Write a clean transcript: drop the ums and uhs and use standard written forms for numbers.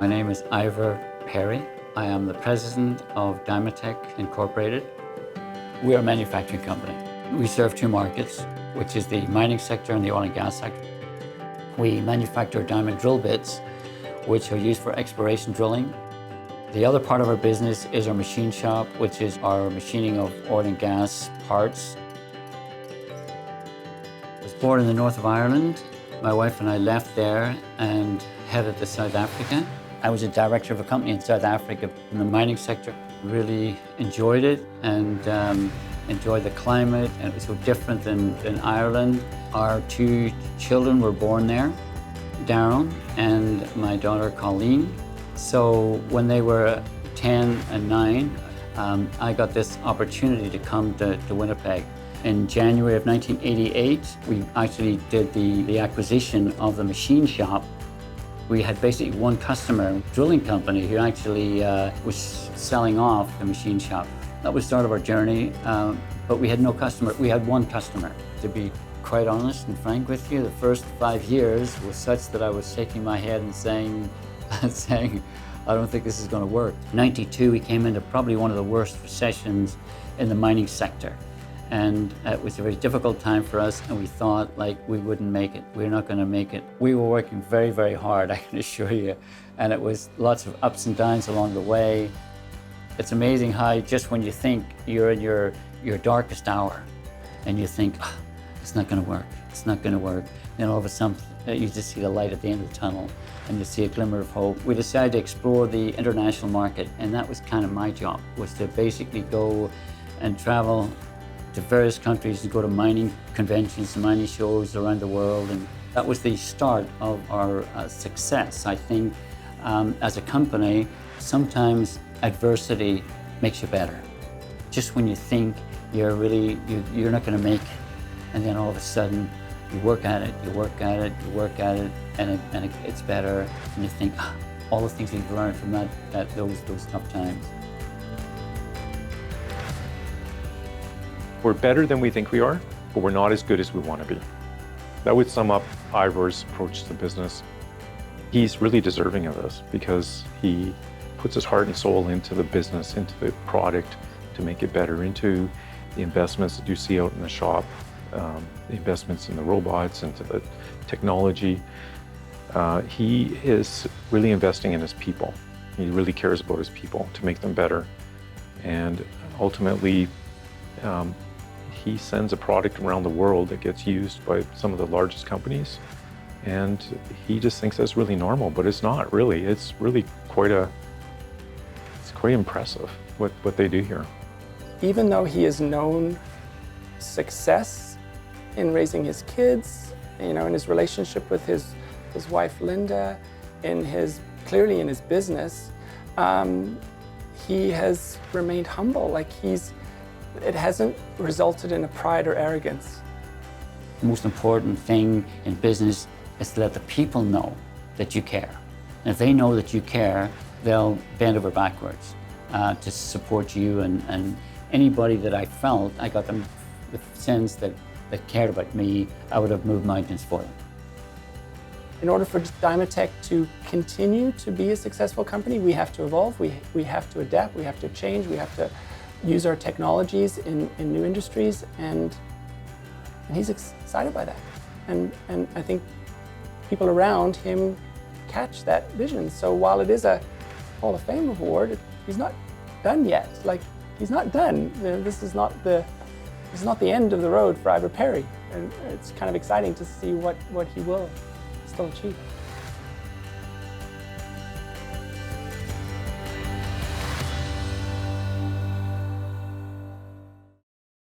name is Ivor Perry. I am the president of Dymatech Incorporated. We are a manufacturing company. We serve two markets, which is the mining sector and the oil and gas sector. We manufacture diamond drill bits, which are used for exploration drilling. The other part of our business is our machine shop, which is our machining of oil and gas parts. I was born in the north of Ireland. My wife and I left there and headed to South Africa. I was a director of a company in South Africa in the mining sector. Really enjoyed it and enjoyed the climate, and it was so different than Ireland. Our two children were born there, Darren and my daughter Colleen. So when they were 10 and 9, I got this opportunity to come to Winnipeg. In January of 1988, we actually did the acquisition of the machine shop. We had basically one customer, a drilling company, who actually was selling off the machine shop. That was the start of our journey, but we had no customer. We had one customer. To be quite honest and frank with you, the first 5 years was such that I was shaking my head and saying, I don't think this is going to work. In '92, we came into probably one of the worst recessions in the mining sector. And it was a very difficult time for us, and we thought like we wouldn't make it. We're not going to make it. We were working very, very hard, I can assure you. And it was lots of ups and downs along the way. It's amazing how just when you think you're in your darkest hour and you think, oh, it's not going to work, it's not going to work. Then all of a sudden, you just see the light at the end of the tunnel and you see a glimmer of hope. We decided to explore the international market, and that was kind of my job, was to basically go and travel to various countries and go to mining conventions, mining shows around the world. And that was the start of our success. I think as a company, sometimes adversity makes you better. Just when you think you're not going to make it, and then all of a sudden you work at it, you work at it, you work at it, and it's better, and you think, all the things we've learned from those tough times. We're better than we think we are, but we're not as good as we want to be. That would sum up Ivor's approach to business. He's really deserving of this because he puts his heart and soul into the business, into the product to make it better, into the investments that you see out in the shop, the investments in the robots, into the technology. He is really investing in his people. He really cares about his people to make them better. And ultimately, he sends a product around the world that gets used by some of the largest companies, and he just thinks that's really normal, but it's not really. It's really quite impressive what they do here. Even though he has known success in raising his kids, in his relationship with his wife Linda, clearly in his business, he has remained humble. It hasn't resulted in a pride or arrogance. The most important thing in business is to let the people know that you care. And if they know that you care, they'll bend over backwards to support you. And anybody that I felt, I got them the sense that cared about me, I would have moved mountains for them. In order for Dymatech to continue to be a successful company, we have to evolve, we have to adapt, we have to change, we have to use our technologies in new industries, and he's excited by that. And I think people around him catch that vision. So while it is a Hall of Fame award, he's not done yet. He's not done. This is not the end of the road for Ivor Perry. And it's kind of exciting to see what he will still achieve.